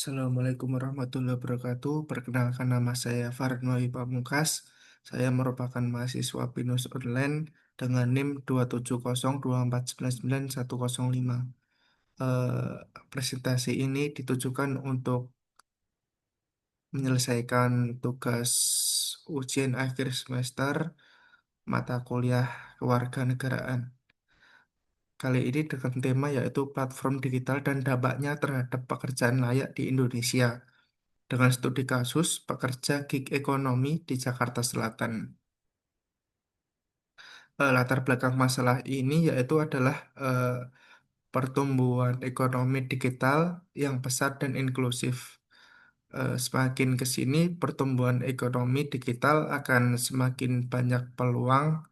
Assalamualaikum warahmatullahi wabarakatuh. Perkenalkan nama saya Farnoi Pamungkas. Saya merupakan mahasiswa BINUS Online dengan NIM 27024999105. Presentasi ini ditujukan untuk menyelesaikan tugas ujian akhir semester mata kuliah kewarganegaraan. Kali ini dengan tema yaitu platform digital dan dampaknya terhadap pekerjaan layak di Indonesia, dengan studi kasus pekerja gig ekonomi di Jakarta Selatan. Latar belakang masalah ini yaitu adalah pertumbuhan ekonomi digital yang pesat dan inklusif. Semakin ke sini, pertumbuhan ekonomi digital akan semakin banyak peluang,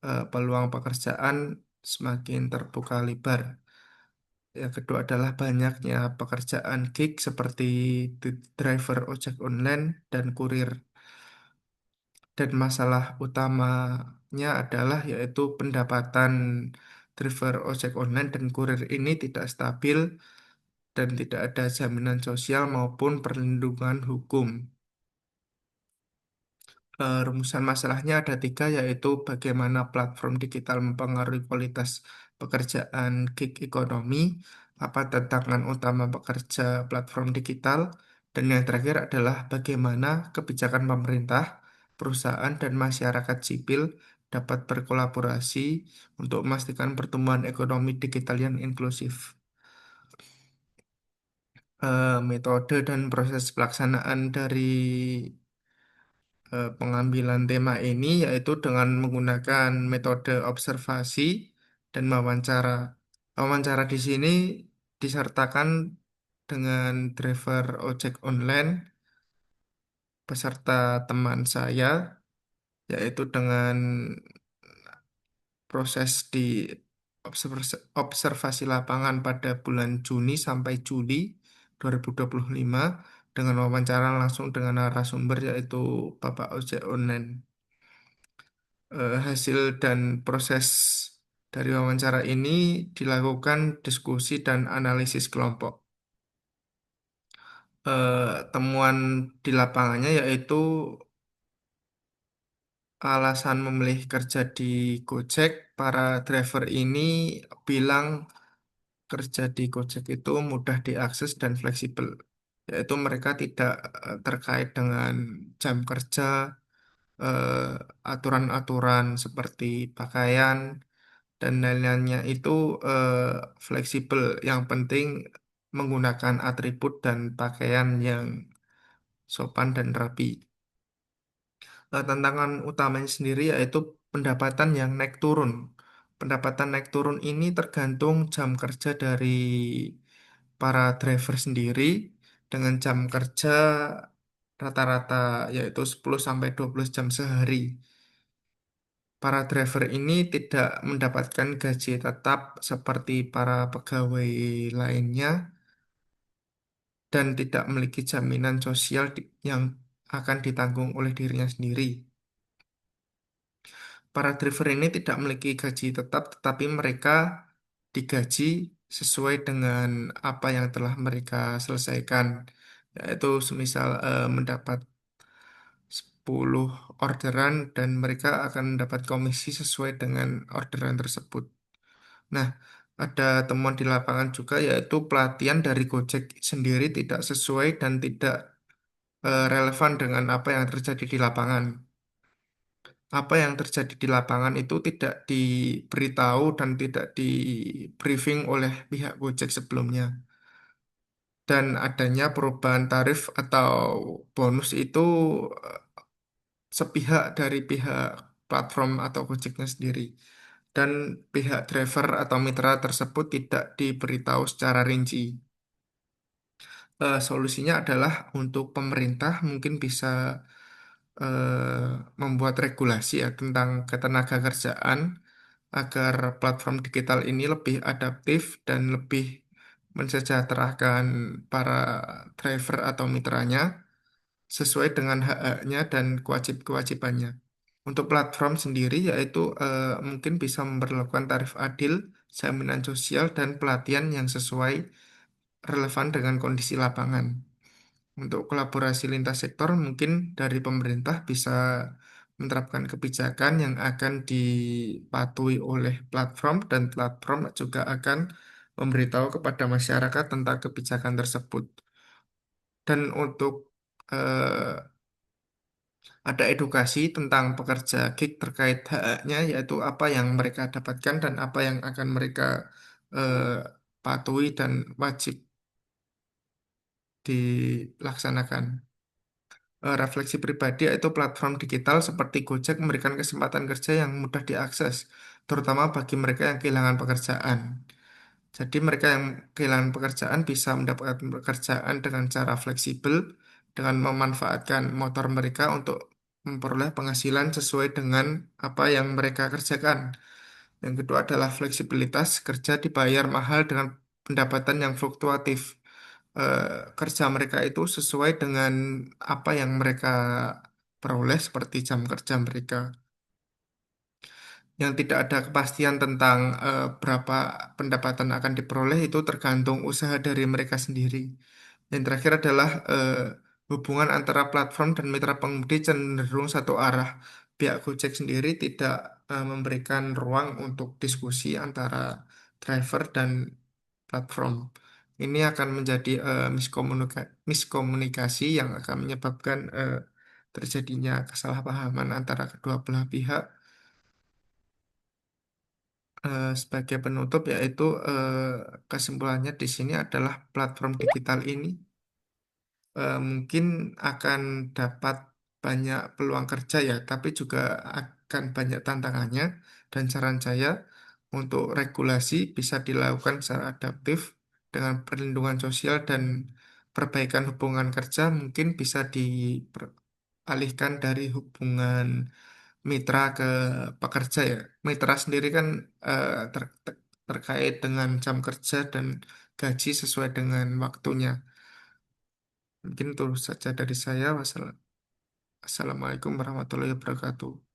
peluang pekerjaan semakin terbuka lebar. Yang kedua adalah banyaknya pekerjaan gig seperti driver ojek online dan kurir. Dan masalah utamanya adalah yaitu pendapatan driver ojek online dan kurir ini tidak stabil dan tidak ada jaminan sosial maupun perlindungan hukum. Rumusan masalahnya ada tiga, yaitu bagaimana platform digital mempengaruhi kualitas pekerjaan gig ekonomi, apa tantangan utama pekerja platform digital, dan yang terakhir adalah bagaimana kebijakan pemerintah, perusahaan, dan masyarakat sipil dapat berkolaborasi untuk memastikan pertumbuhan ekonomi digital yang inklusif. Metode dan proses pelaksanaan dari pengambilan tema ini yaitu dengan menggunakan metode observasi dan wawancara. Wawancara di sini disertakan dengan driver ojek online beserta teman saya, yaitu dengan proses di observasi lapangan pada bulan Juni sampai Juli 2025 dengan wawancara langsung dengan narasumber yaitu Bapak ojek online. Hasil dan proses dari wawancara ini dilakukan diskusi dan analisis kelompok. Temuan di lapangannya yaitu alasan memilih kerja di Gojek. Para driver ini bilang kerja di Gojek itu mudah diakses dan fleksibel, yaitu mereka tidak terkait dengan jam kerja, aturan-aturan seperti pakaian dan lain-lainnya itu eh, fleksibel. Yang penting menggunakan atribut dan pakaian yang sopan dan rapi. Tantangan utamanya sendiri yaitu pendapatan yang naik turun. Pendapatan naik turun ini tergantung jam kerja dari para driver sendiri, dengan jam kerja rata-rata yaitu 10 sampai 12 jam sehari. Para driver ini tidak mendapatkan gaji tetap seperti para pegawai lainnya dan tidak memiliki jaminan sosial yang akan ditanggung oleh dirinya sendiri. Para driver ini tidak memiliki gaji tetap, tetapi mereka digaji sesuai dengan apa yang telah mereka selesaikan, yaitu semisal mendapat 10 orderan dan mereka akan mendapat komisi sesuai dengan orderan tersebut. Nah, ada temuan di lapangan juga yaitu pelatihan dari Gojek sendiri tidak sesuai dan tidak relevan dengan apa yang terjadi di lapangan. Apa yang terjadi di lapangan itu tidak diberitahu dan tidak di briefing oleh pihak Gojek sebelumnya. Dan adanya perubahan tarif atau bonus itu eh, sepihak dari pihak platform atau Gojeknya sendiri. Dan pihak driver atau mitra tersebut tidak diberitahu secara rinci. Solusinya adalah untuk pemerintah mungkin bisa membuat regulasi ya tentang ketenaga kerjaan agar platform digital ini lebih adaptif dan lebih mensejahterakan para driver atau mitranya sesuai dengan hak-haknya dan kewajibannya. Untuk platform sendiri yaitu mungkin bisa memperlakukan tarif adil, jaminan sosial, dan pelatihan yang sesuai relevan dengan kondisi lapangan. Untuk kolaborasi lintas sektor, mungkin dari pemerintah bisa menerapkan kebijakan yang akan dipatuhi oleh platform, dan platform juga akan memberitahu kepada masyarakat tentang kebijakan tersebut. Dan untuk eh, ada edukasi tentang pekerja gig terkait hak-haknya, yaitu apa yang mereka dapatkan dan apa yang akan mereka eh, patuhi dan wajib dilaksanakan. Refleksi pribadi yaitu platform digital seperti Gojek memberikan kesempatan kerja yang mudah diakses, terutama bagi mereka yang kehilangan pekerjaan. Jadi mereka yang kehilangan pekerjaan bisa mendapatkan pekerjaan dengan cara fleksibel, dengan memanfaatkan motor mereka untuk memperoleh penghasilan sesuai dengan apa yang mereka kerjakan. Yang kedua adalah fleksibilitas, kerja dibayar mahal dengan pendapatan yang fluktuatif. Kerja mereka itu sesuai dengan apa yang mereka peroleh seperti jam kerja mereka. Yang tidak ada kepastian tentang berapa pendapatan akan diperoleh itu tergantung usaha dari mereka sendiri. Yang terakhir adalah hubungan antara platform dan mitra pengemudi cenderung satu arah. Pihak Gojek sendiri tidak memberikan ruang untuk diskusi antara driver dan platform. Ini akan menjadi miskomunikasi yang akan menyebabkan terjadinya kesalahpahaman antara kedua belah pihak. Sebagai penutup yaitu kesimpulannya di sini adalah platform digital ini mungkin akan dapat banyak peluang kerja ya, tapi juga akan banyak tantangannya, dan saran saya untuk regulasi bisa dilakukan secara adaptif dengan perlindungan sosial dan perbaikan hubungan kerja mungkin bisa dialihkan dari hubungan mitra ke pekerja ya. Mitra sendiri kan terkait dengan jam kerja dan gaji sesuai dengan waktunya. Mungkin itu saja dari saya. Wassalamualaikum warahmatullahi wabarakatuh.